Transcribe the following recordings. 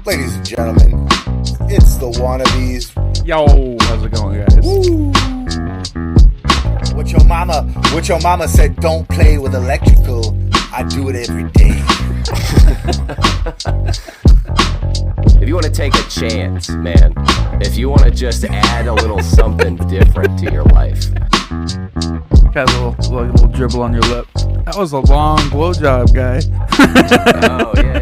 Ladies and gentlemen, it's the Wannabeez. Yo, how's it going, guys? Woo! What your mama said, don't play with electrical. I do it every day. If you want to take a chance, man, if you want to just add a little something different to your life. Got a little dribble on your lip. That was a long blowjob, guy. Oh, yeah.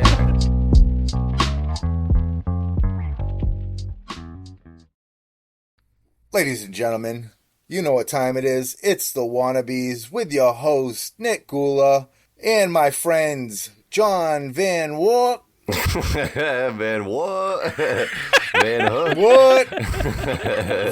Ladies and gentlemen, you know what time it is. It's the Wannabeez with your host, Nick Gula, and my friends, John Van Wart. Van what? Van Hook. What?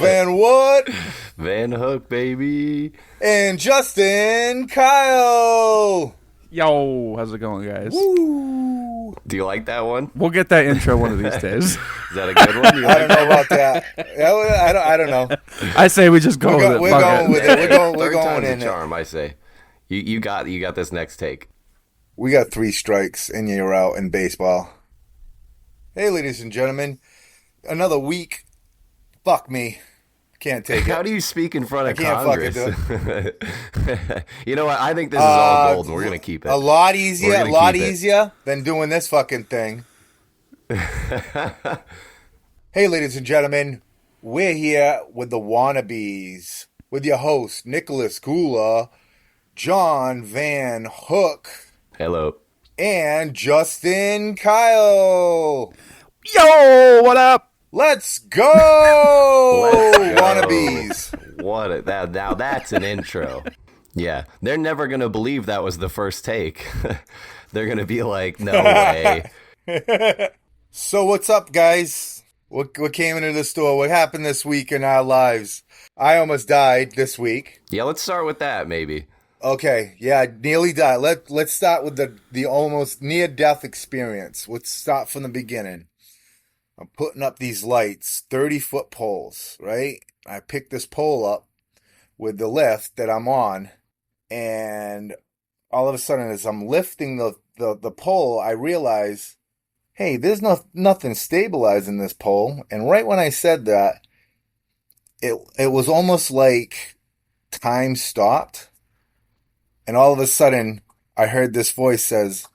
Van what? Van Hook, baby. And Justin Kyle. Yo, how's it going, guys? Woo! Do you like that one? We'll get that intro one of these days. Is that a good one? I don't know about that. I don't know. I say we just go with it. We're Fuck going it. with it. We're Third going time's in a it. charm, I say. You got this next take. We got 3 strikes and you're out in baseball. Hey, ladies and gentlemen, another week. Fuck me. Can't take it. How do you speak in front of I can't fucking Congress? You know what? I think this is all gold, and we're gonna keep it. A lot easier than doing this fucking thing. Hey, ladies and gentlemen, we're here with the Wannabeez, with your host, Nicholas Gula, John Van Hook, Hello. and Justin Kyle. Yo, what up? Let's go! Let's go. Wannabeez. Now that's an intro. Yeah, they're never gonna believe that was the first take. They're gonna be like, no way. So what's up, guys? What came into the store? What happened this week in our lives? I almost died this week. Yeah, let's start with that maybe. Okay, yeah, I nearly died. Let's start with the almost near-death experience. Let's start from the beginning. I'm putting up these lights, 30-foot poles, right? I picked this pole up with the lift that I'm on, and all of a sudden, as I'm lifting the pole, I realize, hey, there's nothing stabilizing this pole. And right when I said that, it was almost like time stopped. And all of a sudden, I heard this voice says,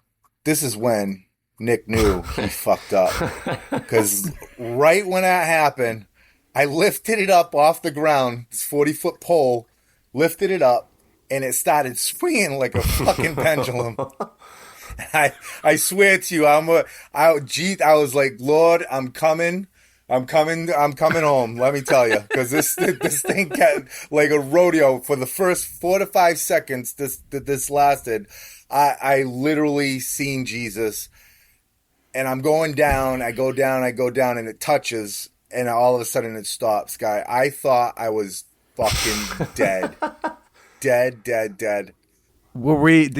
this is when Nick knew he fucked up. Because right when that happened, I lifted it up off the ground, this 40-foot pole, lifted it up, and it started swinging like a fucking pendulum. I swear to you, I was like, Lord, I'm coming home, let me tell you, because this thing got like a rodeo for the first 4 to 5 seconds this lasted. I literally seen Jesus, and I'm going down, I go down, and it touches, and all of a sudden it stops, guy. I thought I was fucking dead. Dead. Did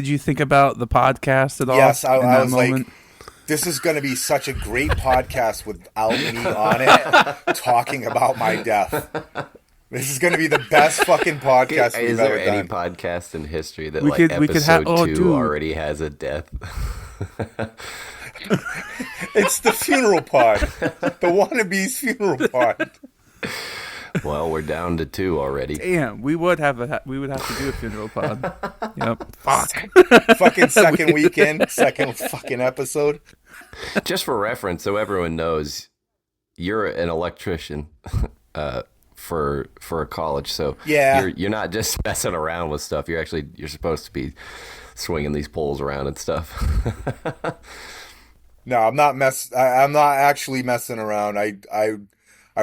you think about the podcast at all? Yes, I was moment? like, this is going to be such a great podcast without me on it talking about my death. This is going to be the best fucking podcast we've ever done. Is there any podcast in history that we could episode have, 2 already has a death? It's the funeral pod. The Wannabeez funeral pod. Well, we're down to 2 already. Damn, we would have to do a funeral pod. Yep. Fuck. Fucking second weekend, second fucking episode. Just for reference, so everyone knows, you're an electrician for a college. So yeah, you're not just messing around with stuff. You're supposed to be swinging these poles around and stuff. No, I'm not actually messing around. I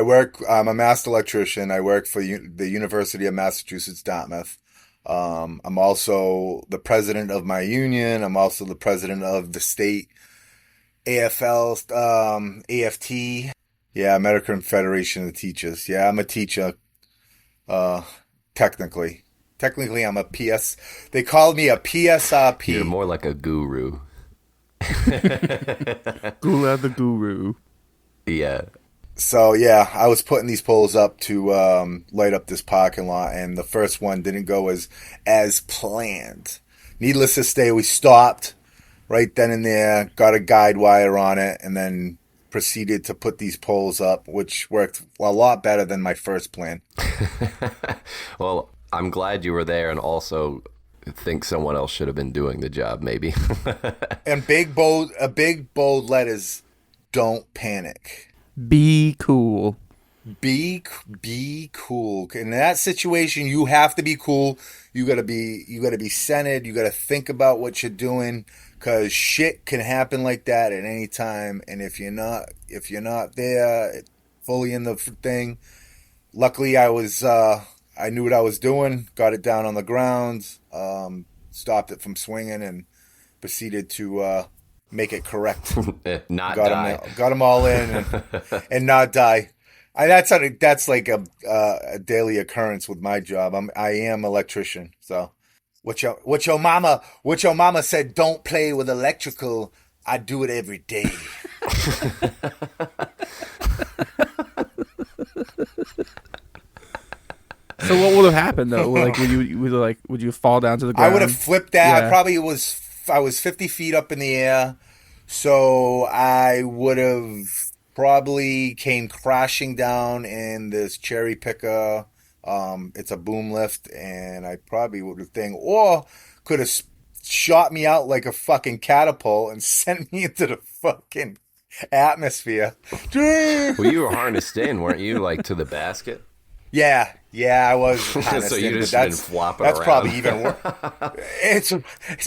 work. I'm a master electrician. I work for the University of Massachusetts, Dartmouth. I'm also the president of my union. I'm also the president of the state AFL, AFT. Yeah, American Federation of Teachers. Yeah, I'm a teacher. Technically, I'm a PS. They called me a PSRP. You're more like a guru. Gula the guru. Yeah. So, yeah, I was putting these poles up to light up this parking lot, and the first one didn't go as planned. Needless to say, we stopped right then and there, got a guide wire on it, and then proceeded to put these poles up, which worked a lot better than my first plan. Well, I'm glad you were there, and also think someone else should have been doing the job, maybe. And big bold letters, don't panic. Be cool. Be cool. In that situation, you have to be cool. You gotta be centered. You gotta think about what you're doing, because shit can happen like that at any time. And if you're not there fully in the thing, luckily I knew what I was doing. Got it down on the ground. Stopped it from swinging and proceeded to make it correct. Not die. Got them all in and not die. That's like a daily occurrence with my job. I am electrician. So what your mama said, don't play with electrical. I do it every day. So what would have happened though? Like, would you fall down to the ground? I would have flipped that. Yeah. I was 50 feet up in the air, so I would have probably came crashing down in this cherry picker. It's a boom lift, and I probably would have or could have shot me out like a fucking catapult and sent me into the fucking atmosphere. Well, you were harnessed in, weren't you? Like to the basket? Yeah, I was. So you just been flopping that's around. Probably even worse. It's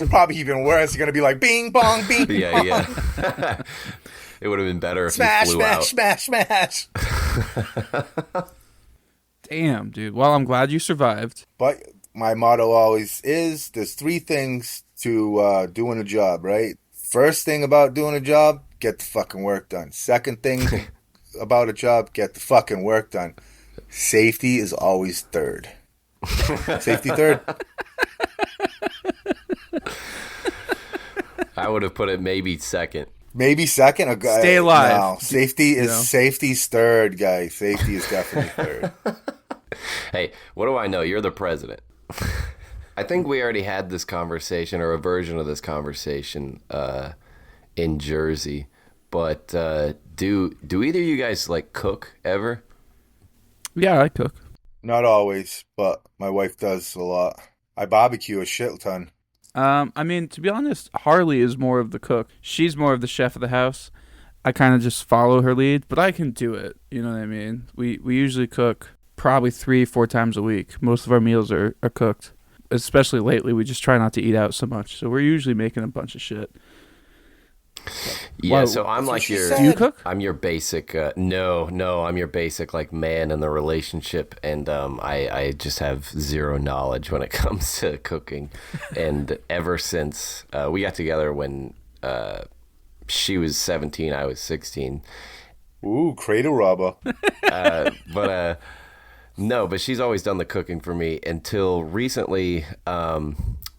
probably even worse. It's gonna be like bing bong, bing bong. Yeah. It would have been better if smash, you flew out. Smash. Damn, dude. Well, I'm glad you survived. But my motto always is: there's three things to doing a job, right? First thing about doing a job, get the fucking work done. Second thing about a job, get the fucking work done. Safety is always third. Safety third. I would have put it maybe second. Maybe second. Stay alive. No, safety's third, guys. Safety is definitely third. Hey, what do I know? You're the president. I think we already had this conversation, or a version of this conversation, in Jersey. But do either of you guys like cook ever? Yeah, I cook. Not always, but my wife does a lot. I barbecue a shit ton. I mean, to be honest, Harley is more of the cook. She's more of the chef of the house. I kind of just follow her lead, but I can do it. You know what I mean? We usually cook probably 3-4 times a week. Most of our meals are cooked. Especially lately, we just try not to eat out so much. So we're usually making a bunch of shit. Yeah, Well, so I'm like your... Do you cook? I'm your basic... No, I'm your basic like man in the relationship, and I just have zero knowledge when it comes to cooking. And ever since we got together when she was 17, I was 16. Ooh, cradle robber. But she's always done the cooking for me until recently.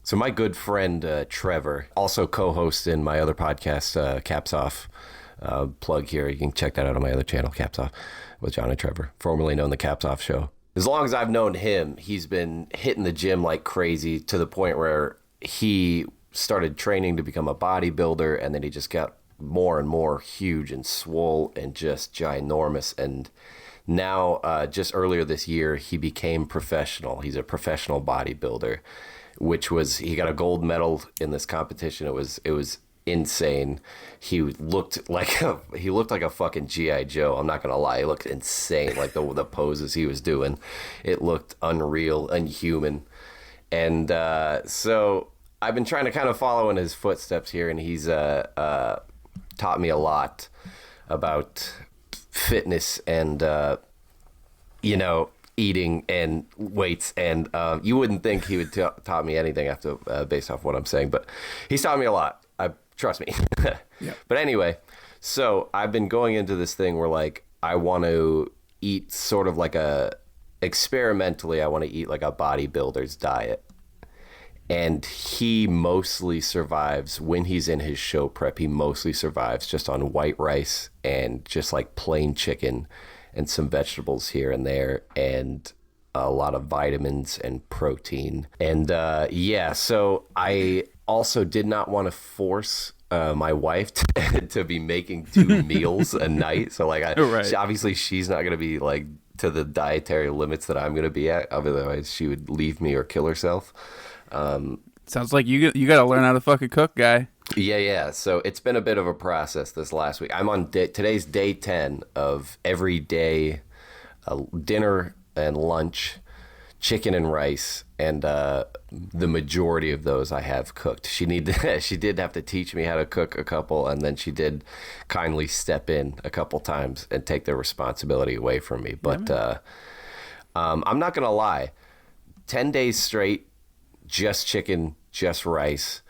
So my good friend Trevor, also co-host in my other podcast, Caps Off. Plug here. You can check that out on my other channel, Caps Off, with John and Trevor, formerly known the Caps Off Show. As long as I've known him, he's been hitting the gym like crazy, to the point where he started training to become a bodybuilder, and then he just got more and more huge and swole and just ginormous. And now, just earlier this year, he became professional. He's a professional bodybuilder, he got a gold medal in this competition. It was insane. He looked like a fucking G.I. Joe. I'm not gonna lie. He looked insane. Like the poses he was doing, it looked unreal, unhuman. And so I've been trying to kind of follow in his footsteps here, and he's taught me a lot about fitness and eating and weights, and you wouldn't think he would taught me anything after based off what I'm saying, but he's taught me a lot. Trust me. Yeah. But anyway, so I've been going into this thing where like I want to eat sort of like experimentally, I want to eat like a bodybuilder's diet. And he mostly survives when he's in his show prep. He mostly survives just on white rice and just like plain chicken and some vegetables here and there, and a lot of vitamins and protein. And so I also did not want to force my wife to be making 2 meals a night. So like, Right. obviously she's not going to be like to the dietary limits that I'm going to be at. Otherwise, she would leave me or kill herself. Sounds like you got to learn how to fucking cook, guy. Yeah. So it's been a bit of a process this last week. I'm on today's day 10 of every day dinner and lunch, chicken and rice, and the majority of those I have cooked. She did have to teach me how to cook a couple, and then she did kindly step in a couple times and take the responsibility away from me. But I'm not gonna lie, 10 days straight, just chicken, just rice.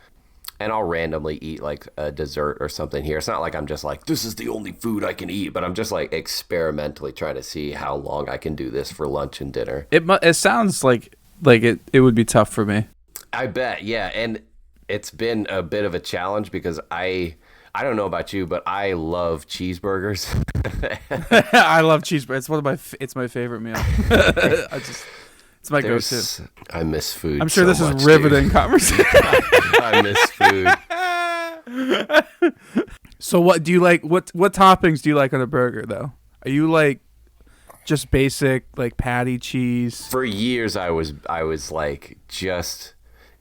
And I'll randomly eat like a dessert or something here. It's not like I'm just like, this is the only food I can eat, but I'm just like experimentally trying to see how long I can do this for lunch and dinner. It sounds like it would be tough for me. I bet, yeah. And it's been a bit of a challenge because I don't know about you, but I love cheeseburgers. I love cheeseburgers. It's my favorite meal. It's my go-to. I miss food. I'm sure so this much, is riveting dude. conversation. I miss food. So what do you like? What toppings do you like on a burger though? Are you like just basic like patty cheese? For years, I was like just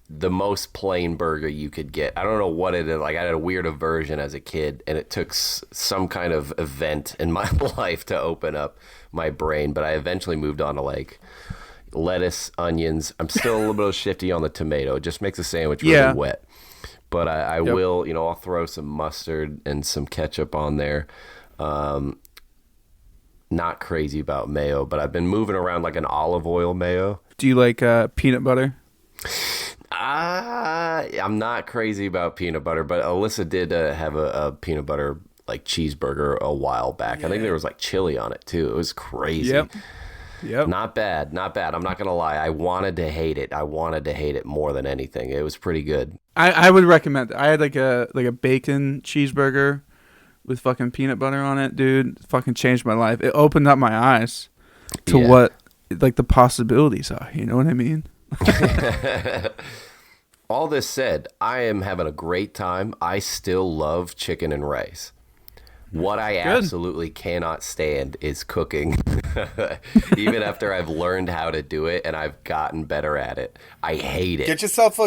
the most plain burger you could get. I don't know what it is. Like I had a weird aversion as a kid, and it took some kind of event in my life to open up my brain. But I eventually moved on to like lettuce, onions. I'm still a little bit shifty on the tomato. It just makes the sandwich really wet. But I will, I'll throw some mustard and some ketchup on there. Not crazy about mayo, but I've been moving around like an olive oil mayo. Do you like peanut butter? I'm not crazy about peanut butter, but Alyssa did have a peanut butter like cheeseburger a while back. Yeah. I think there was like chili on it too. It was crazy. Yep. Not bad. I'm not gonna lie. I wanted to hate it. I wanted to hate it more than anything. It was pretty good. I would recommend it. I had like a bacon cheeseburger with fucking peanut butter on it, dude. It fucking changed my life. It opened up my eyes to what like the possibilities are. You know what I mean? All this said, I am having a great time. I still love chicken and rice. What I absolutely cannot stand is cooking. Even after I've learned how to do it and I've gotten better at it, I hate it. Get yourself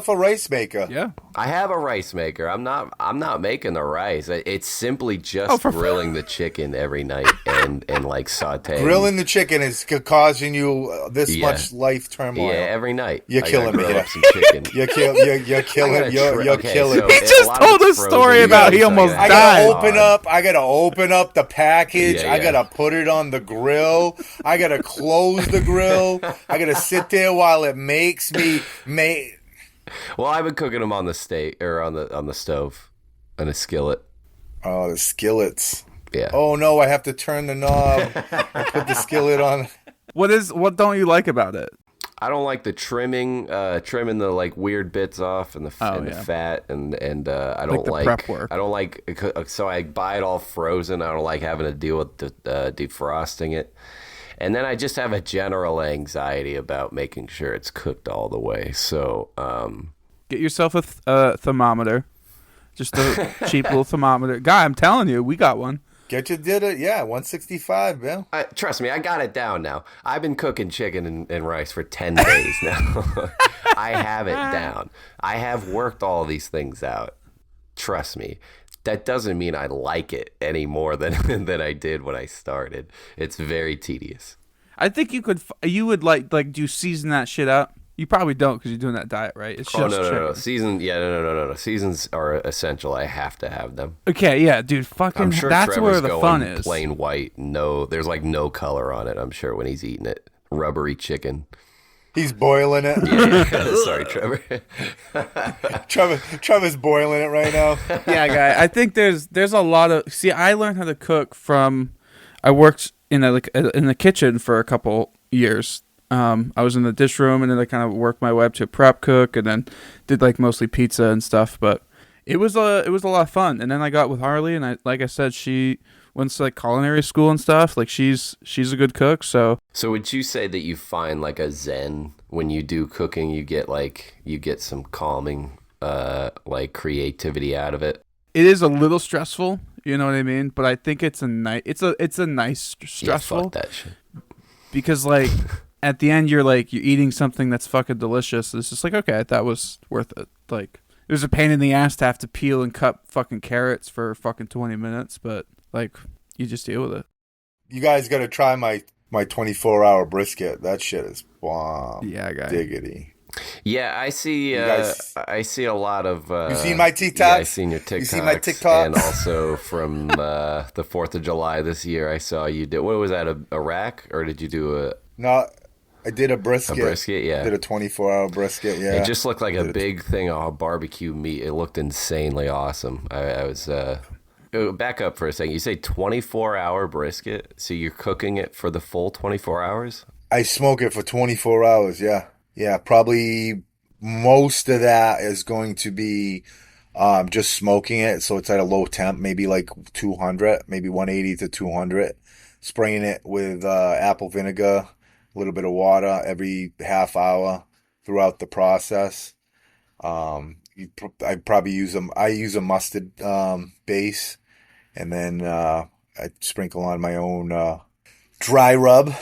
a rice maker. Yeah, I have a rice maker. I'm not making the rice. It's simply just grilling the chicken every night and like sauteing. Grilling the chicken is causing you this much life turmoil. Yeah, every night. You're killing me. Grill up some chicken. You're killing. You're killing. So he just told a story about he almost died. I gotta open up the package. Yeah. I gotta put it on the grill. I gotta close the grill. I gotta sit there while it makes me make. Well, I've been cooking them on the steak or on the stove, on a skillet. Oh, the skillets. Yeah. Oh no, I have to turn the knob and put the skillet on. What don't you like about it? I don't like the trimming the like weird bits off and the fat and I don't the like prep work. I don't like, so I buy it all frozen. I don't like having to deal with defrosting it, and then I just have a general anxiety about making sure it's cooked all the way. So get yourself a thermometer, just a cheap little thermometer, guy. I'm telling you, we got one. Get you did it, yeah, 165, Bill. Trust me, I got it down now. I've been cooking chicken and rice for 10 days now. I have it down. I have worked all these things out. Trust me. That doesn't mean I like it any more than I did when I started. It's very tedious. I think you would like do you season that shit up? You probably don't because you're doing that diet, right? It's just chicken. No. Seasons are essential. I have to have them. Okay, yeah, dude. Fucking, I'm sure that's Trevor's where the going fun is. Plain white. No, there's like no color on it. I'm sure when he's eating it, rubbery chicken. He's boiling it. Yeah. Sorry, Trevor. Trevor's boiling it right now. Yeah, guy. I think there's a lot of. See, I learned how to cook from. I worked in the kitchen for a couple years. I was in the dish room, and then I kind of worked my way up to a prep cook, and then did like mostly pizza and stuff. But it was a lot of fun. And then I got with Harley, and like I said, she went to like culinary school and stuff. Like she's a good cook. So would you say that you find like a zen when you do cooking? You get some calming like creativity out of it. It is a little stressful, you know what I mean? But I think it's a nice Yeah, stressful fuck that shit. because like at the end you're eating something that's fucking delicious. It's just like, okay, that was worth it. Like it was a pain in the ass to have to peel and cut fucking carrots for fucking 20 minutes, but like you just deal with it. You guys got to try my 24-hour brisket. That shit is bomb. Yeah, guy. Diggity. Yeah, I see. guys- I see a lot of. You seen my TikToks? Yeah, I seen your TikToks. You seen my TikTok? And also from the 4th of July this year, I saw you did. What was that? A rack, or did you do a No, I did a brisket. A brisket, yeah. I did a 24-hour brisket, yeah. It just looked like a big thing of barbecue meat. It looked insanely awesome. I was. Back up for a second. You say 24-hour brisket, so you're cooking it for the full 24 hours? I smoke it for 24 hours, yeah. Yeah, probably most of that is going to be just smoking it. So it's at a low temp, maybe like 200, maybe 180 to 200. Spraying it with apple vinegar, a little bit of water every half hour throughout the process. I probably use them. I use a mustard base, and then I sprinkle on my own dry rub,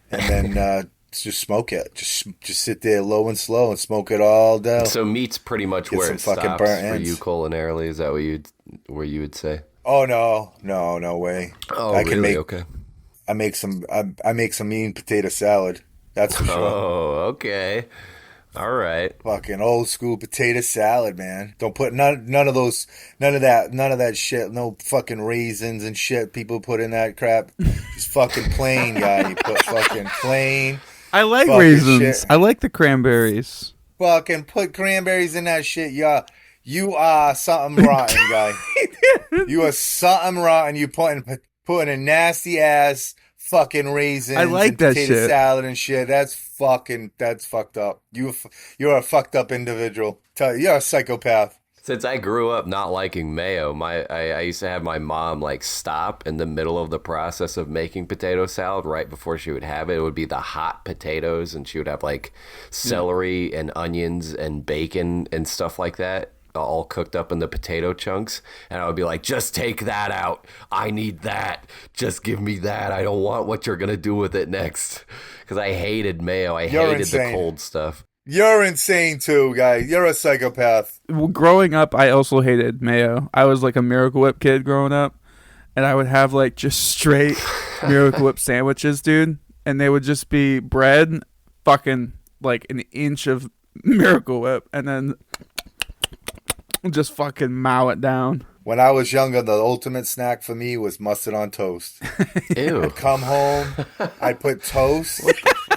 and then just smoke it. Just sit there low and slow and smoke it all down. So meat's pretty much Get where some it fucking stops burnt for ends. you culinarily. Is that what you would say? Oh no way. Oh, I really? can make. Okay. I make some. I make some mean potato salad. That's for sure. Oh, okay. All right. Fucking old school potato salad, man. Don't put none of that shit. No fucking raisins and shit people put in that crap. Just fucking plain, guy. You put fucking plain. I like Fucking raisins. shit. I like the cranberries. Fucking put cranberries in that shit. Yeah, you are something rotten, guy. You are something rotten. You putting a nasty ass fucking raisins. I like and that potato shit. salad and shit. That's fucked up. You're a fucked up individual. You're a psychopath. Since I grew up not liking mayo, I used to have my mom like stop in the middle of the process of making potato salad right before she would have it. It would be the hot potatoes, and she would have like celery and onions and bacon and stuff like that all cooked up in the potato chunks, and I would be like, just take that out. I need that. Just give me that. I don't want what you're gonna do with it next, because I hated mayo. I You're hated insane. the cold stuff. You're insane too, guy. You're a psychopath. Well, growing up, I also hated mayo. I was like a Miracle Whip kid growing up, and I would have like just straight Miracle Whip sandwiches, dude, and they would just be bread, fucking like an inch of Miracle Whip, and then just fucking mow it down. When I was younger, the ultimate snack for me was mustard on toast. Ew. Come home, I'd put toast.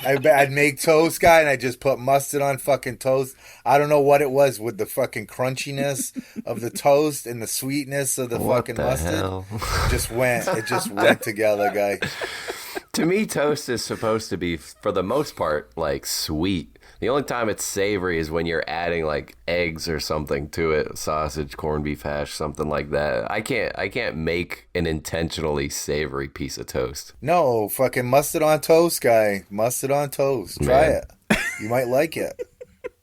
I'd make toast, guy, and I just put mustard on fucking toast. I don't know what it was with the fucking crunchiness of the toast and the sweetness of the What fucking the mustard. hell? It just went together, guy. To me, toast is supposed to be, for the most part, like sweet. The only time it's savory is when you're adding like eggs or something to it, sausage, corned beef hash, something like that. I can't make an intentionally savory piece of toast. No, fucking mustard on toast, guy. Mustard on toast. Try Man. it. You might like it.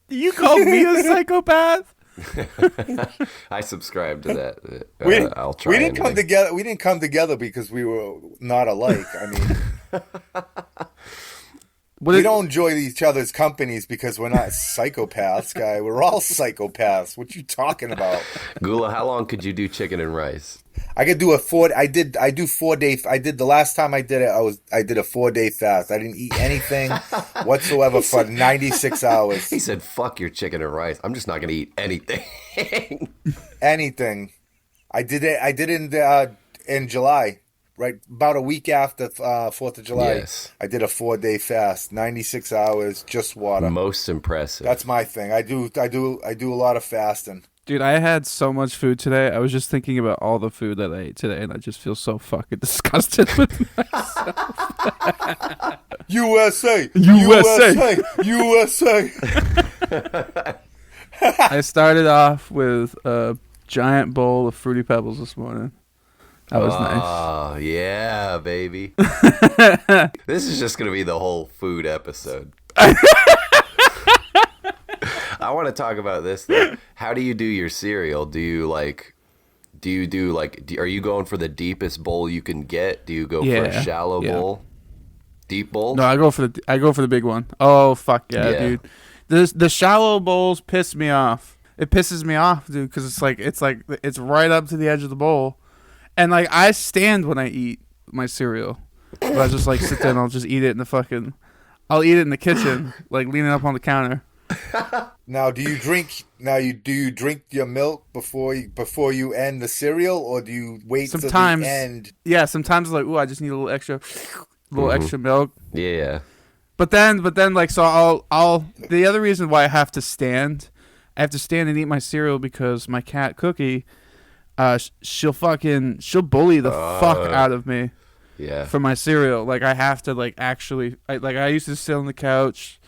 You called me a psychopath? I subscribe to that. I'll try. We didn't come anything. together. We didn't come together because we were not alike. I mean, we don't enjoy each other's companies because we're not psychopaths, guy. We're all psychopaths. What you talking about? Gula, how long could you do chicken and rice? I could do a 4. I do 4 day. I did the last time I did it. I did a 4-day fast. I didn't eat anything whatsoever for 96 hours. He said, "Fuck your chicken and rice. I'm just not gonna eat anything." Anything. I did it in July. Right, about a week after 4th of July, Yes. I did a 4-day fast, 96 hours, just water. Most impressive. That's my thing. I do a lot of fasting. Dude, I had so much food today. I was just thinking about all the food that I ate today, and I just feel so fucking disgusted with myself. USA, USA. USA. I started off with a giant bowl of Fruity Pebbles this morning. That was nice. Oh, yeah, baby. This is just going to be the whole food episode. I want to talk about this though. How do you do your cereal? Do you are you going for the deepest bowl you can get? Do you go for a shallow bowl? Deep bowl? No, I go for the big one. Oh fuck yeah, dude. The shallow bowls piss me off. It pisses me off, dude, because it's right up to the edge of the bowl, and like I stand when I eat my cereal, but I just like sit there and I'll just eat it in the I'll eat it in the kitchen, like leaning up on the counter. Now, do you drink your milk before you end the cereal, or do you wait till the end? Yeah, sometimes like, ooh, I just need a little extra milk. Yeah. But then, like, so I'll. The other reason why I have to stand and eat my cereal because my cat Cookie, she'll bully the fuck out of me. Yeah. For my cereal, like I have to like actually, I used to sit on the couch,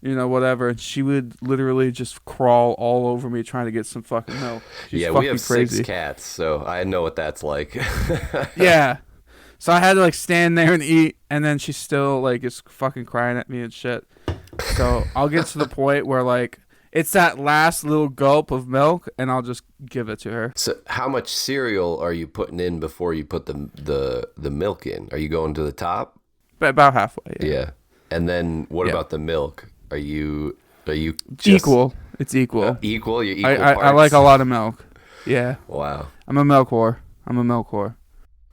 whatever, and she would literally just crawl all over me trying to get some fucking milk. She's we have crazy. 6 cats, so I know what that's like. Yeah. So I had to like stand there and eat, and then she still like is fucking crying at me and shit. So I'll get to the point where like it's that last little gulp of milk, and I'll just give it to her. So how much cereal are you putting in before you put the milk in? Are you going to the top? About halfway. Yeah. And then what about the milk? Are you just equal? It's equal. Equal? You're equal I like a lot of milk. Yeah. Wow. I'm a milk whore.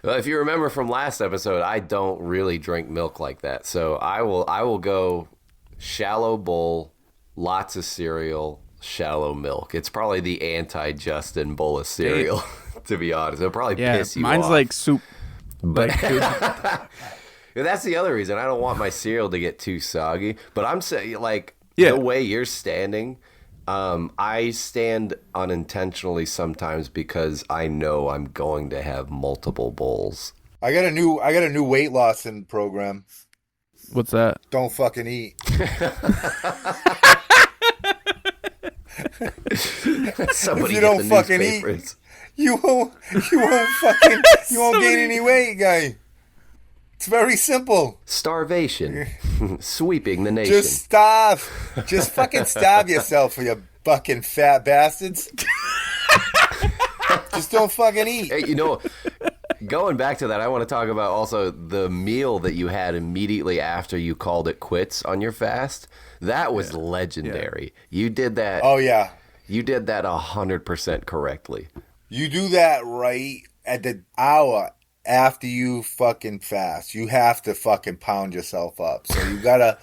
Well, if you remember from last episode, I don't really drink milk like that. So I will go shallow bowl, lots of cereal, shallow milk. It's probably the anti-Justin bowl of cereal, to be honest. It'll probably piss you off. Mine's like soup. But that's the other reason. I don't want my cereal to get too soggy. But I'm saying, like, the way you're standing, I stand unintentionally sometimes because I know I'm going to have multiple bowls. I got a new weight loss program. What's that? Don't fucking eat. Somebody if you don't fucking eat, you won't gain any weight, guy. It's very simple. Starvation. Sweeping the nation. Just starve. Just fucking starve yourself, you fucking fat bastards. Just don't fucking eat. Hey, going back to that, I want to talk about also the meal that you had immediately after you called it quits on your fast. That was legendary. Yeah. You did that. Oh, yeah. You did that 100% correctly. You do that right at the hour after you fucking fast. You have to fucking pound yourself up. So you gotta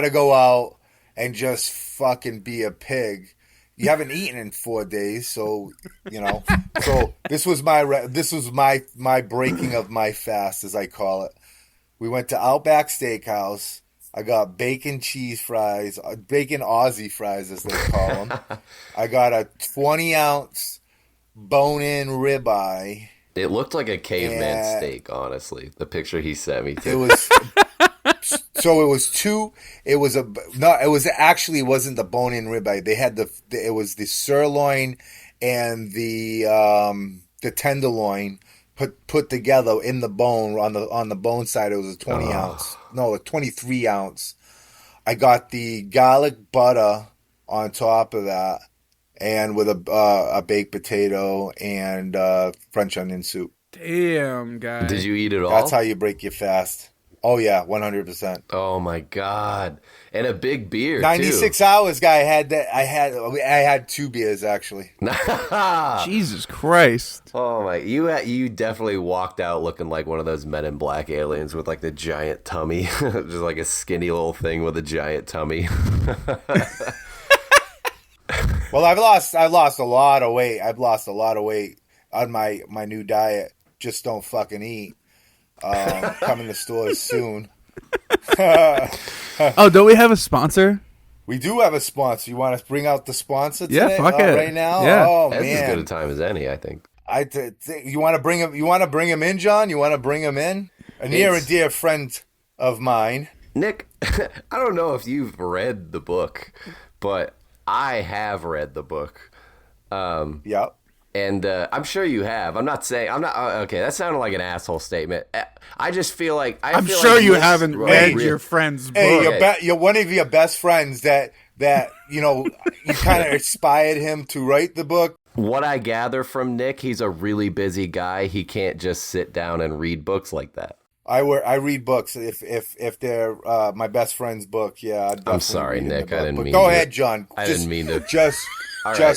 go out and just fucking be a pig. You haven't eaten in 4 days, so So this was my breaking of my fast, as I call it. We went to Outback Steakhouse. I got bacon cheese fries, bacon Aussie fries, as they call them. I got a 20-ounce bone-in ribeye. It looked like a caveman steak, honestly. The picture he sent me too. It was It wasn't the bone-in ribeye. They had it was the sirloin and the tenderloin put together in the bone on the bone side. It was a 20-ounce, no, a 23-ounce. I got the garlic butter on top of that, and with a baked potato and French onion soup. Damn, guy. Did you eat it all? That's how you break your fast. Oh yeah, 100%. Oh my god! And a big beer. 96 hours, guy. I had 2 beers actually. Jesus Christ! Oh my! You definitely walked out looking like one of those Men in Black aliens with like the giant tummy, just like a skinny little thing with a giant tummy. Well, I've lost a lot of weight. I've lost a lot of weight on my new diet. Just don't fucking eat. Coming to stores soon. Oh, don't we have a sponsor? We do have a sponsor. You want to bring out the sponsor today? Yeah, fuck it. Right now? Yeah. Oh, That's man. as good a time as any, I think. You want to bring him? You want to bring him in, John? You want to bring him in? A near and dear friend of mine. Nick, I don't know if you've read the book, but I have read the book. Yep. And I'm sure you have. I'm not. Okay, that sounded like an asshole statement. I just feel like I'm sure you haven't read your friend's book. Hey, you're one of your best friends that that, you kind of inspired him to write the book? What I gather from Nick, he's a really busy guy. He can't just sit down and read books like that. I read books if they're my best friend's book. Yeah, I'd I'm sorry, read Nick. The book. I didn't but mean. Go ahead, John. I didn't mean to. Just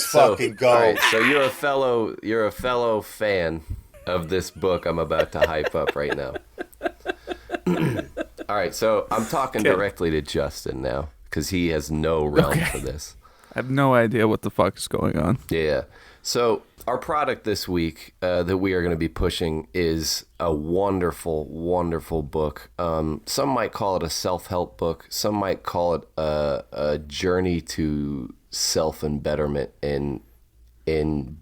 fucking go. All right, so you're a fellow fan of this book I'm about to hype up right now. All right, so I'm talking directly to Justin now because he has no realm for this. I have no idea what the fuck is going on. Yeah. So our product this week that we are going to be pushing is a wonderful, wonderful book. Some might call it a self-help book. Some might call it a journey to self and betterment in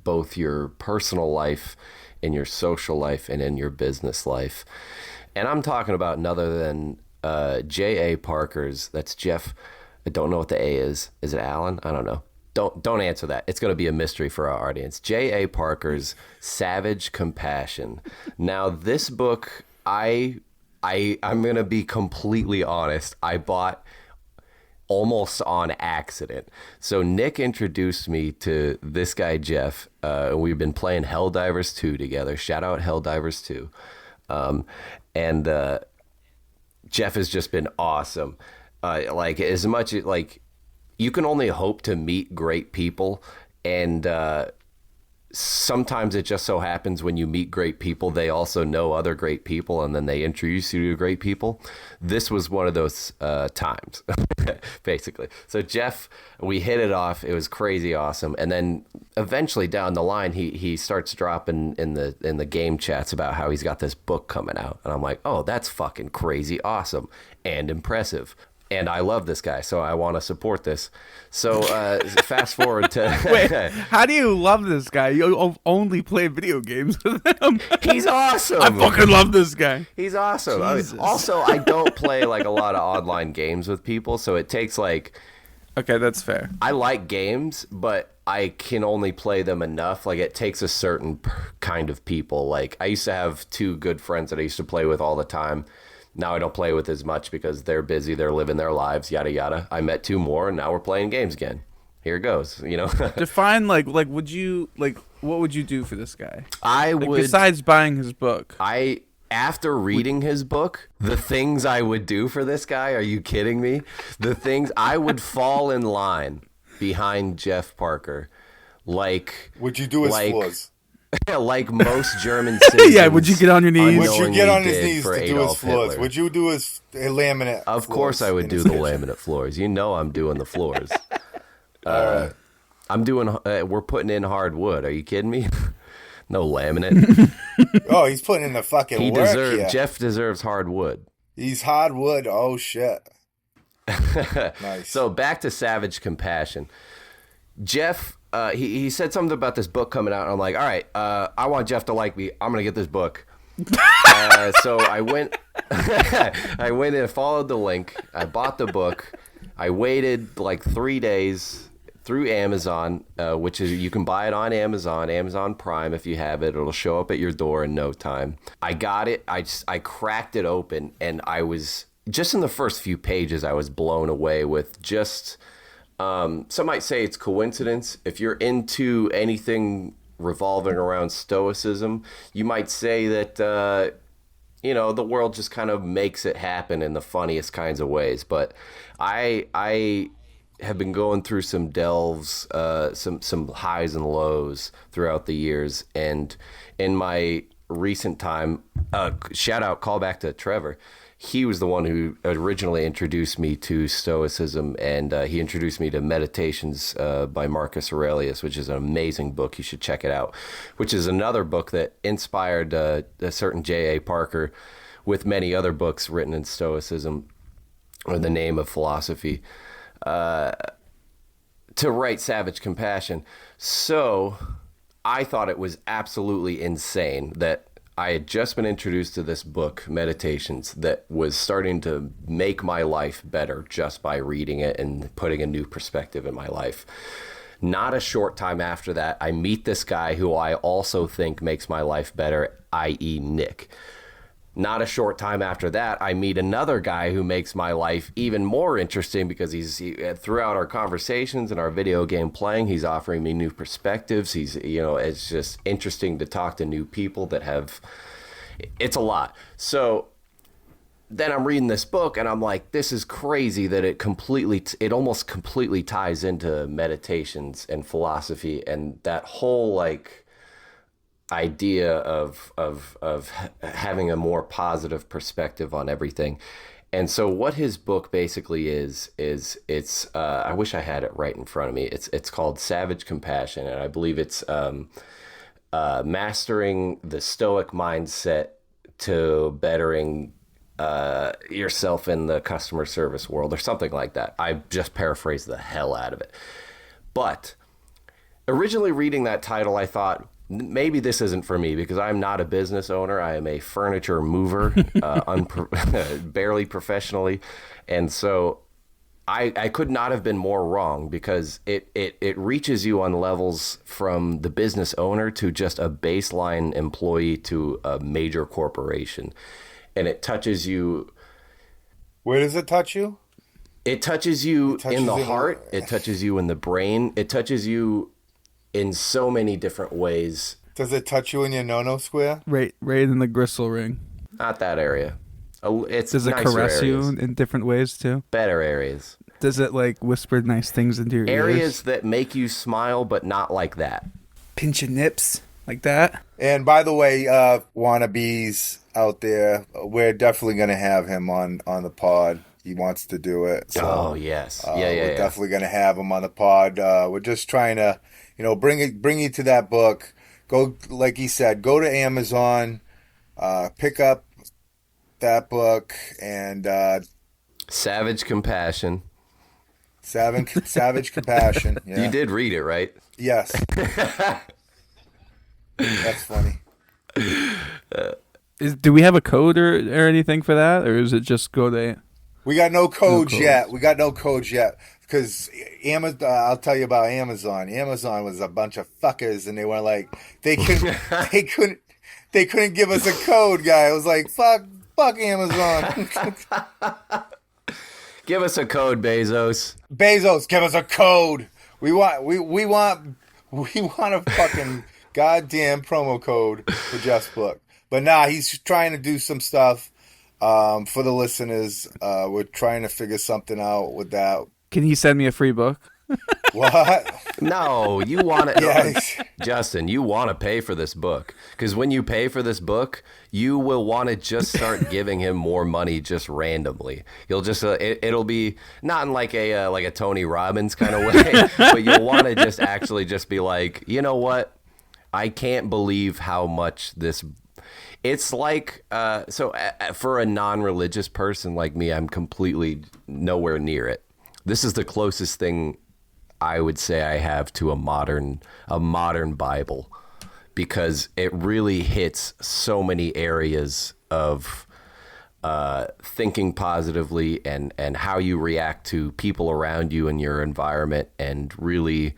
both your personal life, in your social life, and in your business life. And I'm talking about none other than J.A. Parker's. That's Jeff. I don't know what the A is. Is it Alan? I don't know. Don't answer that. It's going to be a mystery for our audience. J.A. Parker's Savage Compassion. Now, this book, I'm going to be completely honest. I bought almost on accident. So Nick introduced me to this guy, Jeff. We've been playing Helldivers 2 together. Shout out Helldivers 2. And Jeff has just been awesome. Like as much like you can only hope to meet great people, and sometimes it just so happens when you meet great people, they also know other great people, and then they introduce you to great people. This was one of those times, basically. So Jeff, we hit it off. It was crazy awesome, and then eventually down the line, he starts dropping in the game chats about how he's got this book coming out, and I'm like, oh, that's fucking crazy awesome and impressive. And I love this guy, so I want to support this. So fast forward to... Wait, how do you love this guy? You only play video games with him. He's awesome. I fucking love this guy. He's awesome. Also, I don't play like a lot of online games with people, so it takes like... Okay, that's fair. I like games, but I can only play them enough. Like, it takes a certain kind of people. Like, I used to have 2 good friends that I used to play with all the time. Now I don't play with as much because they're busy, they're living their lives, yada yada. I met 2 more, and now we're playing games again. Here it goes, Define what would you do for this guy? I would, besides buying his book. After reading his book, the things I would do for this guy, are you kidding me? The things I would fall in line behind Jeff Parker, like would you do his floors? Like most German citizens. Yeah, would you get on your knees? Would you get on his knees to do his floors? Hitler. Would you do his laminate Of floors course I would do the laminate floors. You know I'm doing the floors. All right. I'm doing, we're putting in hardwood. Are you kidding me? No laminate. Oh, he's putting in the fucking work here. Jeff deserves hardwood. He's hardwood. Oh, shit. Nice. So back to Savage Compassion. Jeff... he said something about this book coming out, and I'm like, all right, I want Jeff to like me. I'm going to get this book. So I went and followed the link. I bought the book. I waited like 3 days through Amazon, which is, you can buy it on Amazon Prime if you have it. It'll show up at your door in no time. I got it. I cracked it open, and I was, just in the first few pages, I was blown away with just... some might say it's coincidence. If you're into anything revolving around stoicism, you might say that, the world just kind of makes it happen in the funniest kinds of ways. But I have been going through some delves, some highs and lows throughout the years. And in my recent time, call back to Trevor. He was the one who originally introduced me to Stoicism, and he introduced me to Meditations by Marcus Aurelius, which is an amazing book. You should check it out, which is another book that inspired a certain J.A. Parker with many other books written in Stoicism or the name of philosophy to write Savage Compassion. So I thought it was absolutely insane that I had just been introduced to this book, Meditations, that was starting to make my life better just by reading it and putting a new perspective in my life. Not a short time after that, I meet this guy who I also think makes my life better, i.e. Nick. not a short time after that, I meet another guy who makes my life even more interesting because throughout our conversations and our video game playing, he's offering me new perspectives. It's just interesting to talk to new people it's a lot. So then I'm reading this book and I'm like, this is crazy that it almost completely ties into meditations and philosophy and that whole idea of having a more positive perspective on everything. And so what his book basically is it's I wish I had it right in front of me. It's called Savage Compassion, and I believe it's mastering the Stoic mindset to bettering yourself in the customer service world or something like that. I just paraphrased the hell out of it. But originally reading that title, I thought, maybe this isn't for me because I'm not a business owner. I am a furniture mover, barely professionally. And so I could not have been more wrong because it reaches you on levels from the business owner to just a baseline employee to a major corporation. And it touches you. Where does it touch you? It touches you in the heart. It touches you in the brain. It touches you in so many different ways. Does it touch you in your no-no square? Right in the gristle ring. Not that area. Does it caress you in different ways too? Better areas. Does it whisper nice things into your ears? Areas that make you smile, but not like that. Pinch your nips like that. And by the way, Wannabeez out there, we're definitely going to have him on the pod. He wants to do it. So, oh, yes. We're definitely going to have him on the pod. We're just trying to, bring you to that book. Go, like he said, go to Amazon, pick up that book, and Savage Compassion. Savage Compassion. Yeah. You did read it, right? Yes. That's funny. Do we have a code or anything for that, or is it just go to? We got no codes yet. Because Amazon. I'll tell you about Amazon. Amazon was a bunch of fuckers, and they were like, they couldn't give us a code, guy. I was like, fuck Amazon. Give us a code, Bezos. Bezos, give us a code. We want a fucking goddamn promo code for Jeff's book. But nah, he's trying to do some stuff for the listeners. We're trying to figure something out with that. Can he send me a free book? What? No, you want to, Yes. Justin, you want to pay for this book. Because when you pay for this book, you will want to just start giving him more money just randomly. You'll just, it'll be not in like a Tony Robbins kind of way, but you'll want to just actually just be like, you know what? I can't believe how much this, it's like, for a non-religious person like me, I'm completely nowhere near it. This is the closest thing I would say I have to a modern Bible, because it really hits so many areas of thinking positively and how you react to people around you and your environment, and really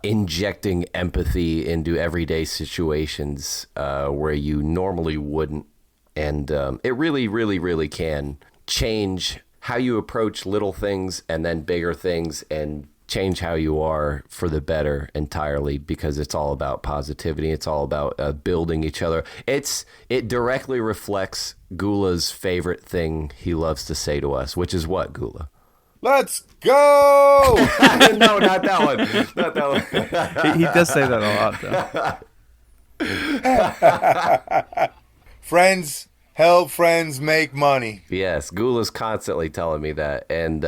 injecting empathy into everyday situations where you normally wouldn't. And it really, really, really can change how you approach little things and then bigger things, and change how you are for the better entirely, because it's all about positivity. It's all about building each other. It directly reflects Gula's favorite thing he loves to say to us, which is what, Gula? Let's go! No, not that one. Not that one. He does say that a lot, though. Friends help friends make money. Yes, Gula's constantly telling me that, and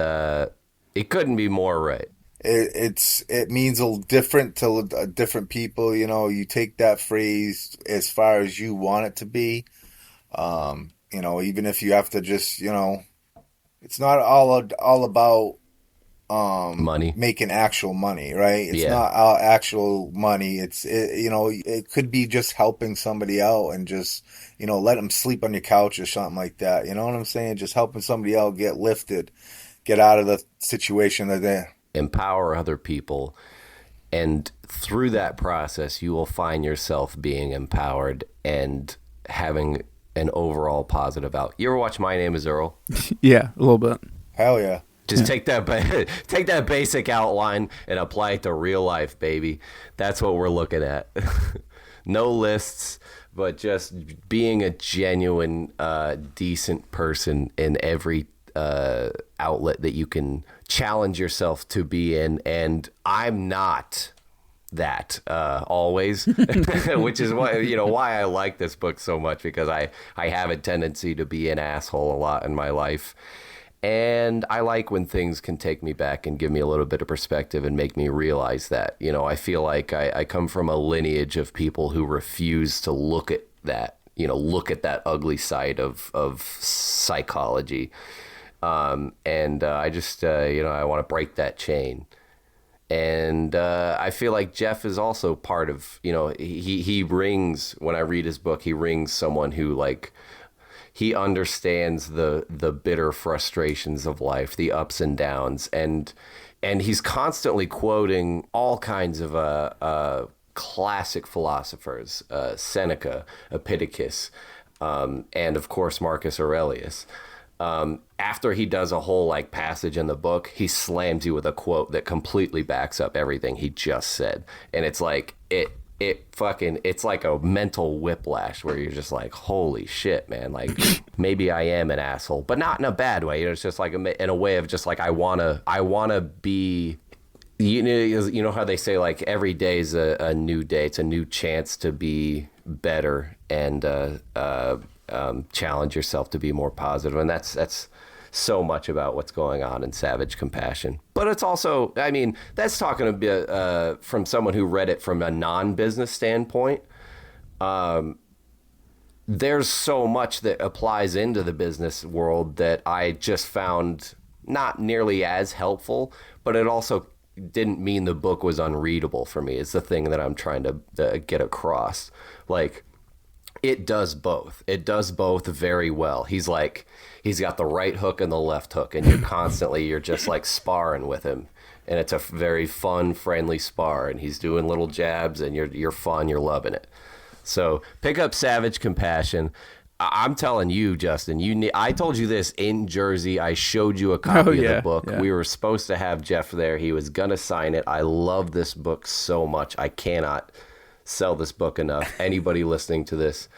it couldn't be more right. It means a little different to different people. You take that phrase as far as you want it to be. Even if you have to just, it's not all about money, making actual money, right? It's Yeah. not actual money. It could be just helping somebody out, and just, let them sleep on your couch or something like that. You know what I'm saying? Just helping somebody out get lifted, get out of the situation that they're. Empower other people, and through that process you will find yourself being empowered and having an overall positive out. You ever watch My Name Is Earl? Yeah, a little bit. Hell yeah. Just take that basic outline and apply it to real life, baby. That's what we're looking at. No lists, but just being a genuine, decent person in every outlet that you can challenge yourself to be in. And I'm not that always, which is why I like this book so much, because I have a tendency to be an asshole a lot in my life. And I like when things can take me back and give me a little bit of perspective and make me realize that. I feel like I come from a lineage of people who refuse to look at that, ugly side of psychology. And I just, I want to break that chain. And I feel like Jeff is also part of, he rings, when I read his book, he rings someone who, like, he understands the bitter frustrations of life, the ups and downs, and he's constantly quoting all kinds of classic philosophers, Seneca, Epictetus, and of course Marcus Aurelius. After he does a whole passage in the book, he slams you with a quote that completely backs up everything he just said, and it's like it's like a mental whiplash where you're just like, holy shit, man, like maybe I am an asshole, but not in a bad way. It's just like in a way of just like I wanna be. You know how they say, like, every day is a new day. It's a new chance to be better and challenge yourself to be more positive. And that's so much about what's going on in Savage Compassion. But it's also, I mean, that's talking a bit from someone who read it from a non-business standpoint. There's so much that applies into the business world that I just found not nearly as helpful, but it also didn't mean the book was unreadable for me. It's the thing that I'm trying to get across. Like, it does both. It does both very well. He's got the right hook and the left hook, and you're just like sparring with him. And it's a very fun, friendly spar, and he's doing little jabs, and you're fun, you're loving it. So pick up Savage Compassion. I'm telling you, Justin, I told you this in Jersey. I showed you a copy of the book. Yeah. We were supposed to have Jeff there. He was going to sign it. I love this book so much. I cannot sell this book enough. Anybody listening to this,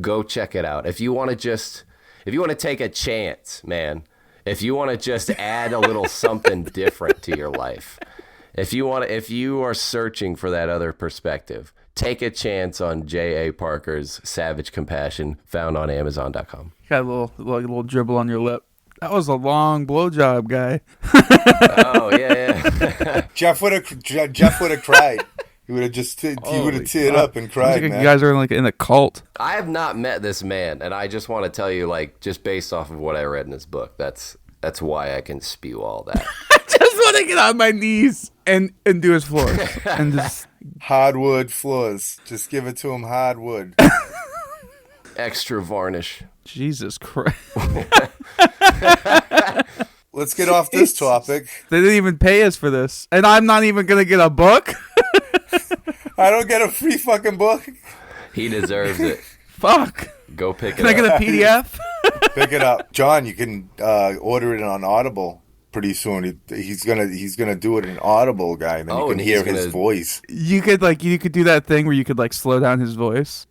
go check it out. If you want to take a chance, man, if you want to just add a little something different to your life, if you are searching for that other perspective, take a chance on J.A. Parker's Savage Compassion, found on Amazon.com. Got a little dribble on your lip. That was a long blowjob, guy. Oh yeah. Jeff would have cried. He would have teared up and cried, man. You guys are like in a cult. I have not met this man, and I just want to tell you, like, just based off of what I read in his book, that's why I can spew all that. I just want to get on my knees and do his floors and just hardwood floors. Just give it to him hardwood. Extra varnish. Jesus Christ. Let's get off this topic. They didn't even pay us for this, and I'm not even gonna get a book. I don't get a free fucking book. He deserves it. Fuck. Go pick it up. Can I get a PDF? Pick it up, John. You can order it on Audible pretty soon. He's gonna do it in Audible, guy. And then you can hear his voice. You could do that thing where you could slow down his voice.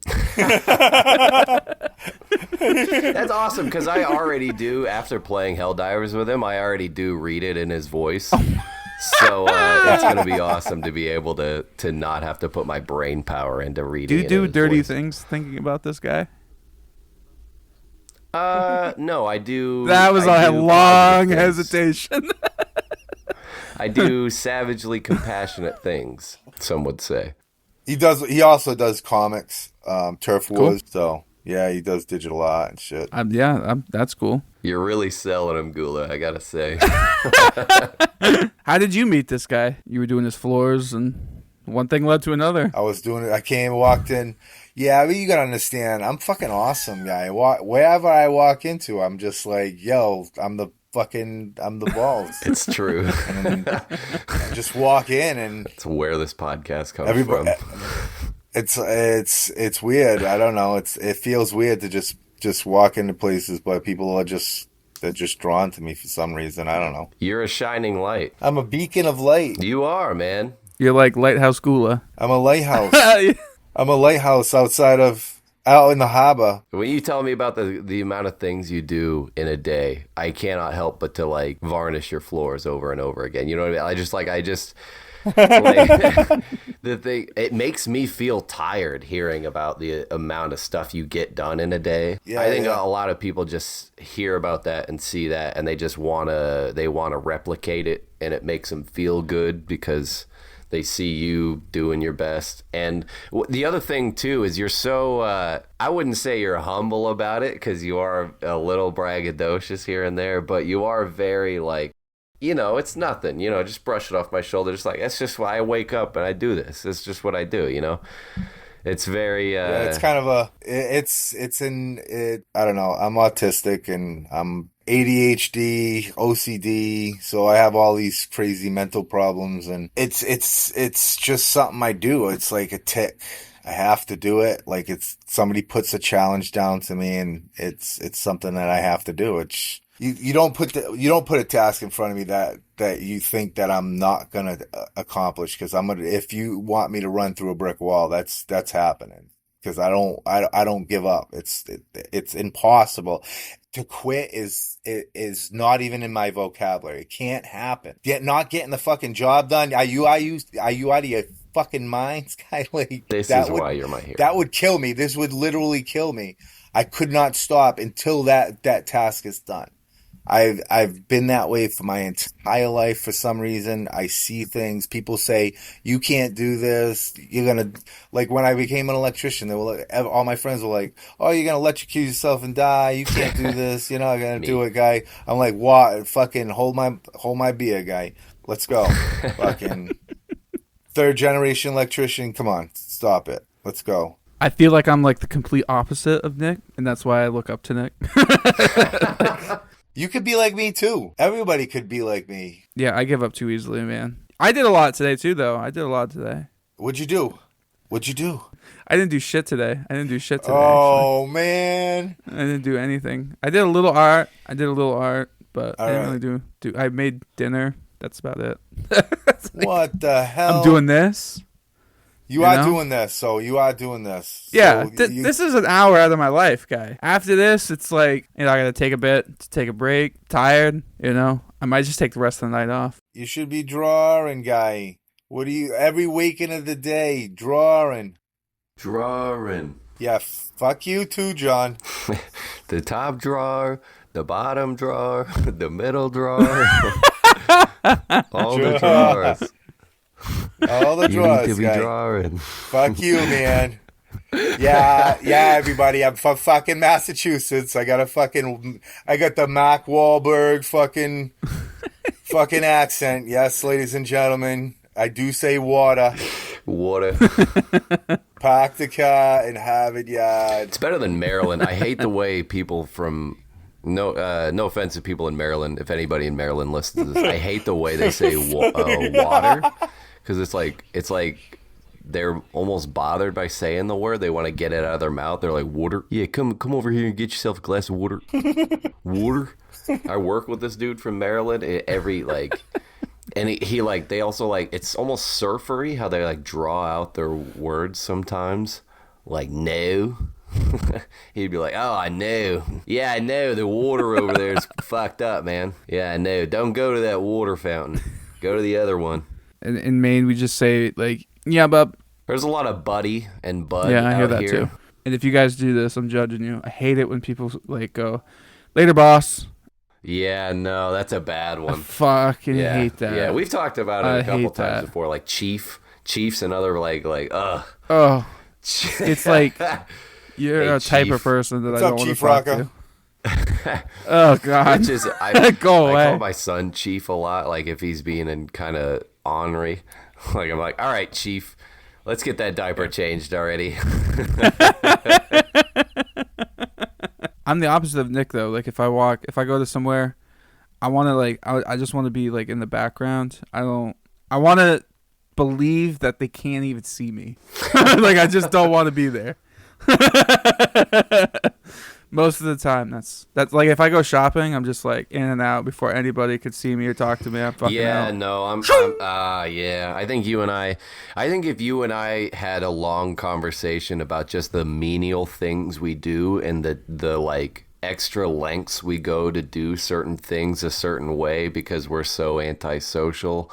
That's awesome, because I already do, after playing Helldivers with him, I already do read it in his voice. So it's going to be awesome to be able to not have to put my brain power into reading. Do you do dirty things thinking about this guy? No, I do. That was a long hesitation. I do savagely compassionate things, some would say. He does. He also does comics, Turf Wars. Cool. So yeah, he does digital art and shit. That's cool. You're really selling him, Gula, I gotta say. How did you meet this guy? You were doing his floors, and one thing led to another. I was doing it. I came, walked in. Yeah, but you gotta understand, I'm fucking awesome, guy. Wherever I walk into, I'm just like, yo, I'm the balls. It's true. And I just walk in, and it's where this podcast comes from. It's weird. I don't know. It feels weird to just just walk into places, but people are they're just drawn to me for some reason. I don't know. You're a shining light. I'm a beacon of light. You are, man. You're like Lighthouse Gula. I'm a lighthouse. I'm a lighthouse out in the harbor. When you tell me about the amount of things you do in a day, I cannot help but to like varnish your floors over and over again. You know what I mean? I just like, it makes me feel tired hearing about the amount of stuff you get done in a day. I think a lot of people just hear about that and see that, and they just wanna replicate it, and it makes them feel good because they see you doing your best. And the other thing too is you're so I wouldn't say you're humble about it, because you are a little braggadocious here and there, but you are very like, it's nothing, just brush it off my shoulder. Just like, that's just why I wake up and I do this. It's just what I do, It's very it's kind of I don't know. I'm autistic and I'm ADHD, OCD, so I have all these crazy mental problems, and it's just something I do. It's like a tick. I have to do it. Like, it's somebody puts a challenge down to me, and it's something that I have to do. It's you don't put a task in front of me that you think that I'm not gonna accomplish, because if you want me to run through a brick wall, that's happening, because I don't give up. It's impossible. To quit is not even in my vocabulary. It can't happen. Not getting the fucking job done. Are you out of your fucking minds, guy? Like, this is why you're my hero. That would kill me. This would literally kill me. I could not stop until that task is done. I've been that way for my entire life. For some reason, I see things. People say, you can't do this. You're going to, like, when I became an electrician, they were like, all my friends were like, oh, you're going to electrocute yourself and die. You can't do this. You're not going to do it, guy. I'm like, what? Fucking hold my beer, guy. Let's go. Fucking third generation electrician. Come on. Stop it. Let's go. I feel like I'm like the complete opposite of Nick, and that's why I look up to Nick. You could be like me too. Everybody could be like me. Yeah, I give up too easily, man. I did a lot today too, though. What'd you do? I didn't do shit today. Oh, actually. Man. I didn't do anything. I did a little art, but I didn't really do. I made dinner. That's about it. What the hell? I'm doing this. You are doing this, so you are doing this. Yeah, this is an hour out of my life, guy. After this, it's like, I gotta take a break, tired, I might just take the rest of the night off. You should be drawing, guy. Every weekend of the day, drawing. Yeah, fuck you too, John. The top drawer, the bottom drawer, the middle drawer. All the drawers. All the drawers, you need to be guy. drawing. Fuck you, man. Yeah, everybody. I'm from fucking Massachusetts. I got the Mark Wahlberg fucking accent. Yes, ladies and gentlemen, I do say water. Park the car and have it, yeah. It's better than Maryland. I hate the way people from no offense to people in Maryland. If anybody in Maryland listens to this, I hate the way they say water, because it's like they're almost bothered by saying the word. They want to get it out of their mouth. They're like, water. Yeah, come over here and get yourself a glass of water. Water. I work with this dude from Maryland. And he like, they also like, it's almost surfery how they like draw out their words sometimes. Like, no. He'd be like, oh, I know. Yeah, I know. The water over there is fucked up, man. Yeah, I know. Don't go to that water fountain. Go to the other one. In Maine, we just say, like, yeah, bub. There's a lot of buddy and bud. Yeah, I hear that too. And if you guys do this, I'm judging you. I hate it when people like go, later, boss. Yeah, no, that's a bad one. I fucking hate that. Yeah, we've talked about it a couple times before, like Chiefs and other like ugh. Oh, it's like you're a type of person that I don't want to talk to. Oh God, go away. I call my son Chief a lot. Like if he's being kind of ornery, like I'm like, all right, Chief, let's get that diaper changed already. I'm the opposite of Nick though. Like if I go to somewhere, I want to I just want to be like in the background. I want to believe that they can't even see me. Like I just don't want to be there. Most of the time, that's like if I go shopping, I'm just like in and out before anybody could see me or talk to me. I'm fucking Yeah, out. no, yeah. I think if you and I had a long conversation about just the menial things we do and the like extra lengths we go to do certain things a certain way because we're so antisocial,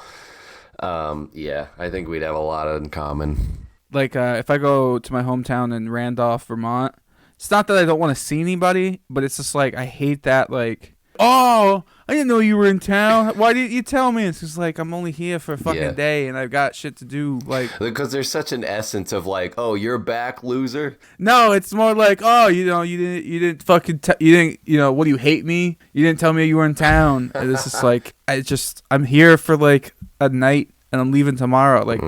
yeah, I think we'd have a lot in common. Like if I go to my hometown in Randolph, Vermont, it's not that I don't want to see anybody, but it's just like I hate that. Like, oh, I didn't know you were in town. Why didn't you tell me? It's just like I'm only here for a fucking Yeah. day and I've got shit to do. Like, Because there's such an essence of like, oh, you're back, loser. no, it's more like, oh, you didn't fucking, you didn't, what do you hate me? You didn't tell me you were in town. And it's just like, I'm here for like a night and I'm leaving tomorrow. Like,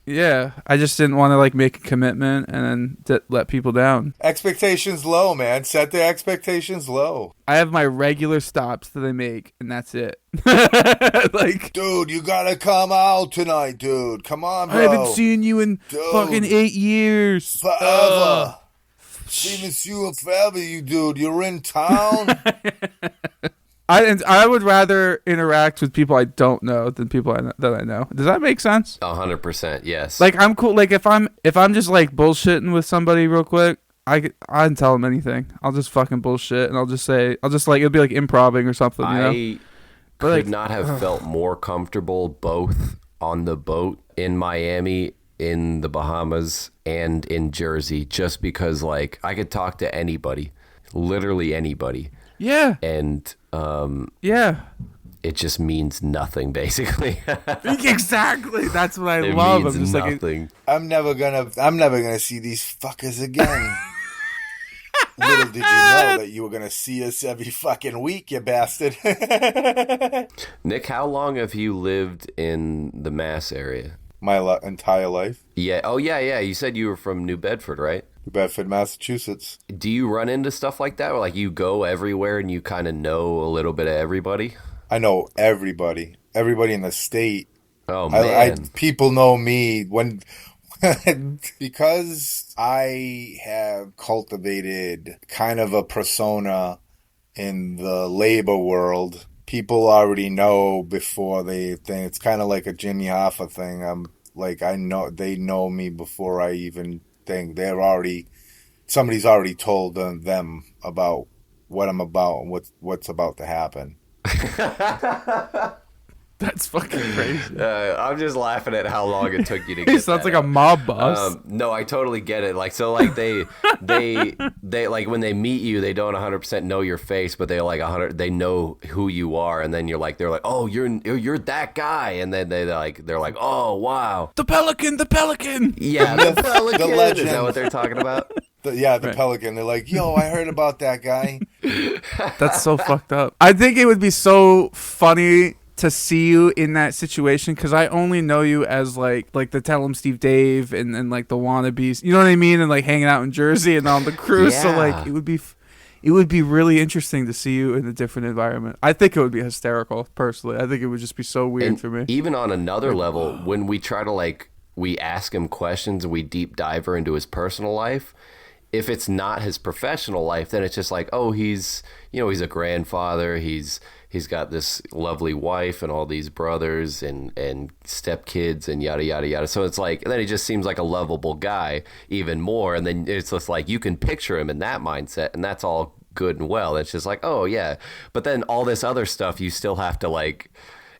yeah, I just didn't want to like make a commitment and then let people down. Expectations low, man. Set the expectations low. I have my regular stops that I make, and that's it. Like, Dude, you gotta come out tonight, dude. Come on, bro. I haven't seen you in fucking 8 years. Forever. Seen you forever, you dude. You're in town. I would rather interact with people I don't know than people that I know. Does that make sense? 100%, yes. Like, I'm cool. Like, if I'm just like bullshitting with somebody real quick, I can tell them anything. I'll just fucking bullshit, and I'll just like it'll be like improvising or something. I But, could like, not have felt more comfortable both on the boat in Miami, in the Bahamas, and in Jersey, just because like I could talk to anybody, literally anybody. Yeah. And Yeah. it just means nothing, basically. Exactly. That's what I It love. means I'm just nothing. like, I'm never gonna see these fuckers again. Little did you know that you were gonna see us every fucking week, you bastard. Nick, how long have you lived in the Mass area? My entire life. Yeah. Oh, yeah. You said you were from New Bedford, right? New Bedford, Massachusetts. Do you run into stuff like that? Where, like, you go everywhere and you kind of know a little bit of everybody? I know everybody. Everybody in the state. Oh, man. People know me when because I have cultivated kind of a persona in the labor world. People already know before they think. It's kind of like a Jimmy Hoffa thing. I'm like, they know me before I even think. Somebody's already told them about what I'm about and what's about to happen. that's fucking crazy. I'm just laughing at how long it took you to He get sounds that like a out. mob boss. No, I totally get it. Like, so like they like when they meet you, they don't 100% know your face, but they like 100, they know who you are. And then they're like, oh, you're that guy. And then they're like, oh, wow. The Pelican. Yeah. The Pelican. legend. Is that what they're talking about? The Right. Pelican. They're like, yo, I heard about that guy. That's so fucked up. I think it would be so funny to see you in that situation because I only know you as like the Tell 'em Steve Dave and like the Wannabeez. You know what I mean? And like hanging out in Jersey and on the cruise. So like Yeah. it would be really interesting to see you in a different environment. I think it would be hysterical, personally. I think it would just be so weird And for me. even on another level, when we try to we ask him questions and we deep dive her into his personal life, if it's not his professional life, then it's just like, oh, he's a grandfather. He's got this lovely wife and all these brothers and stepkids and yada, yada, yada. So it's like, and then he just seems like a lovable guy even more. And then it's just like, you can picture him in that mindset and that's all good and well. It's just like, oh yeah. But then all this other stuff, you still have to like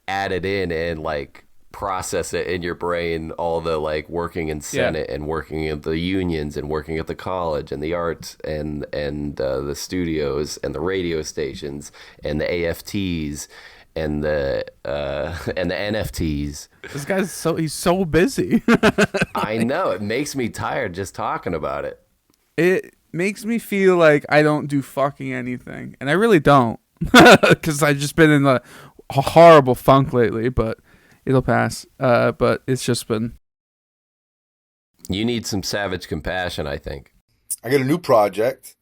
add it in and like process it in your brain, all the like working in Senate and working at the unions and working at the college and the arts and the studios and the radio stations and the AFTs and the NFTs. This guy's he's so busy. I know, it makes me tired just talking about it. It makes me feel like I don't do fucking anything, and I really don't, because I've just been in a horrible funk lately. But it'll pass. But it's just been. You need some savage compassion, I think. I got a new project.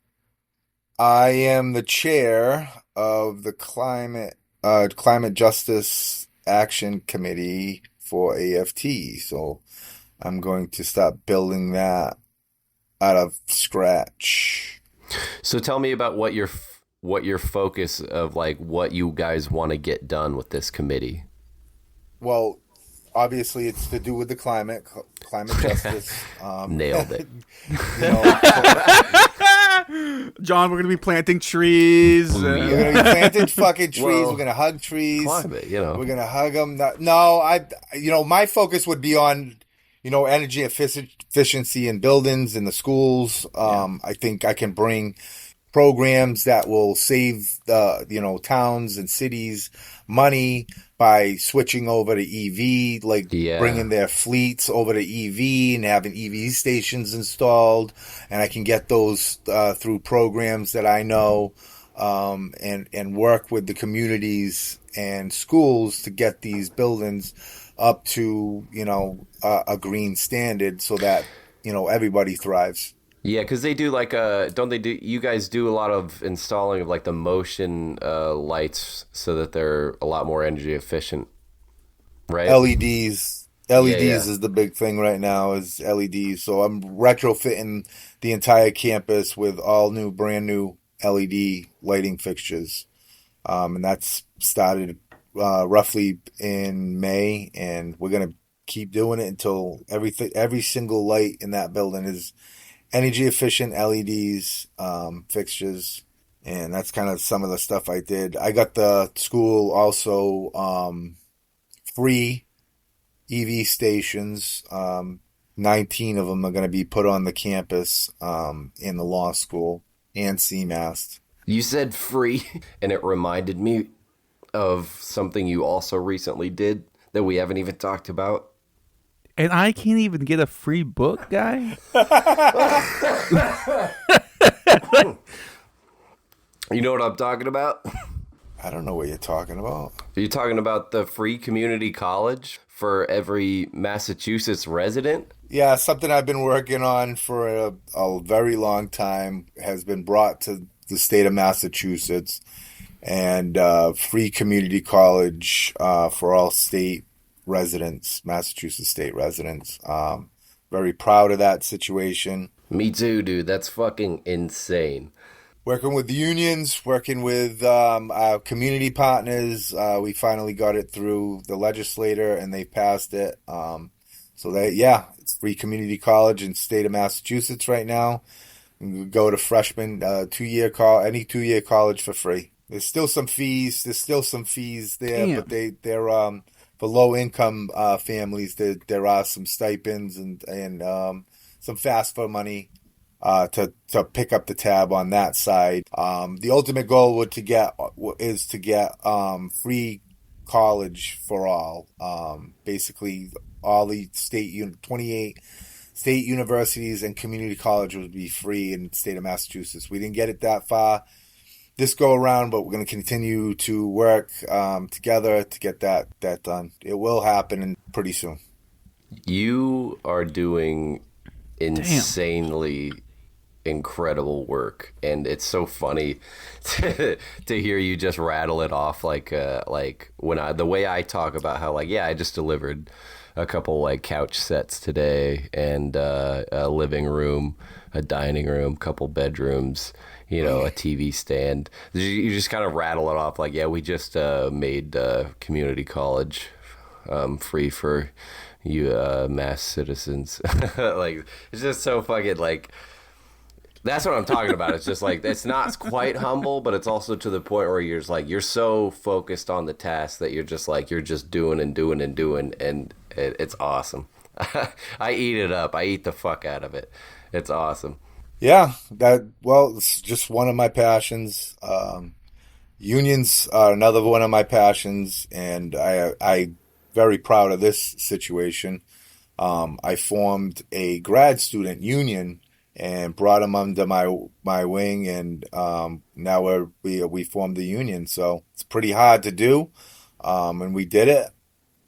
I am the chair of the Climate Justice Action Committee for AFT. So I'm going to start building that out of scratch. So tell me about what your focus of like what you guys want to get done with this committee. Well, obviously, it's to do with the climate justice. Nailed it. You know, John, we're gonna be planting trees. we're gonna be planting fucking trees. Well, We're gonna hug trees. Climate, you know. We're gonna hug them. No, my focus would be on, energy efficiency in buildings in the schools. I think I can bring programs that will save towns and cities money by switching over to EV, like bringing their fleets over to EV and having EV stations installed. And I can get those through programs that I know, and work with the communities and schools to get these buildings up to, a green standard so that, everybody thrives. Yeah, because they do like don't they do? You guys do a lot of installing of like the motion lights so that they're a lot more energy efficient, right? LEDs Yeah. is the big thing right now, is LEDs. So I'm retrofitting the entire campus with all new, brand new LED lighting fixtures, and that's started roughly in May, and we're gonna keep doing it until every single light in that building is energy efficient LEDs, fixtures, and that's kind of some of the stuff I did. I got the school also free EV stations. 19 of them are going to be put on the campus in the law school and CMAS. You said free, and it reminded me of something you also recently did that we haven't even talked about. And I can't even get a free book, guy. You know what I'm talking about? I don't know what you're talking about. Are you talking about the free community college for every Massachusetts resident? Yeah, something I've been working on for a very long time, has been brought to the state of Massachusetts, and free community college for all state residents, Massachusetts state residents. Very proud of that situation. Me too, dude. That's fucking insane. Working with unions, working with our community partners. We finally got it through the legislator, and they passed it. It's free community college in the state of Massachusetts right now. You can go to freshman, 2-year any 2-year college for free. There's still some fees. There, Damn. but they're for low income families. There are some stipends and some FAFSA money to pick up the tab on that side. The ultimate goal is to get free college for all. Basically, all the 28 state universities and community college would be free in the state of Massachusetts. We didn't get it that far this go around, but we're going to continue to work together to get that done. It will happen pretty soon. You are doing insanely incredible work, and it's so funny to hear you just rattle it off like when the way I talk about how I just delivered a couple like couch sets today, and a living room, a dining room, couple bedrooms, a TV stand. You just kind of rattle it off like, we just made community college free for you mass citizens. Like, it's just so fucking like, that's what I'm talking about. It's just like, it's not quite humble, but it's also to the point where you're just like, you're so focused on the task that you're just doing and doing and doing, and it's awesome. I eat it up. I eat the fuck out of it. It's awesome. Yeah, it's just one of my passions. Unions are another one of my passions, and I very proud of this situation. I formed a grad student union and brought them under my wing, and now we formed the union. So it's pretty hard to do, and we did it.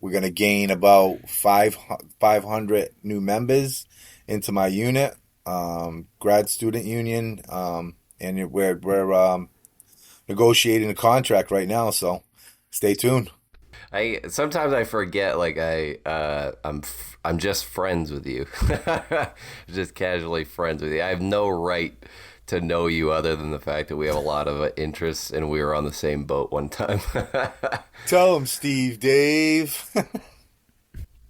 We're gonna gain about 500 new members into my unit, grad student union, and we're negotiating a contract right now. So stay tuned. Sometimes I forget, like I'm just friends with you, just casually friends with you. I have no right to know you other than the fact that we have a lot of interests and we were on the same boat one time. Tell him, Steve Dave.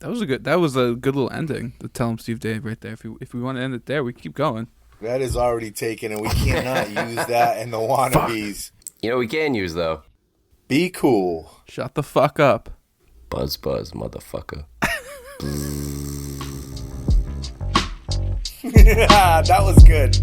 That was a good little ending. To tell him Steve Dave right there. If we want to end it there, we keep going. That is already taken, and we cannot use that in the Wannabeez. You know, we can use, though. Be cool. Shut the fuck up. Buzz, buzz, motherfucker. That was good.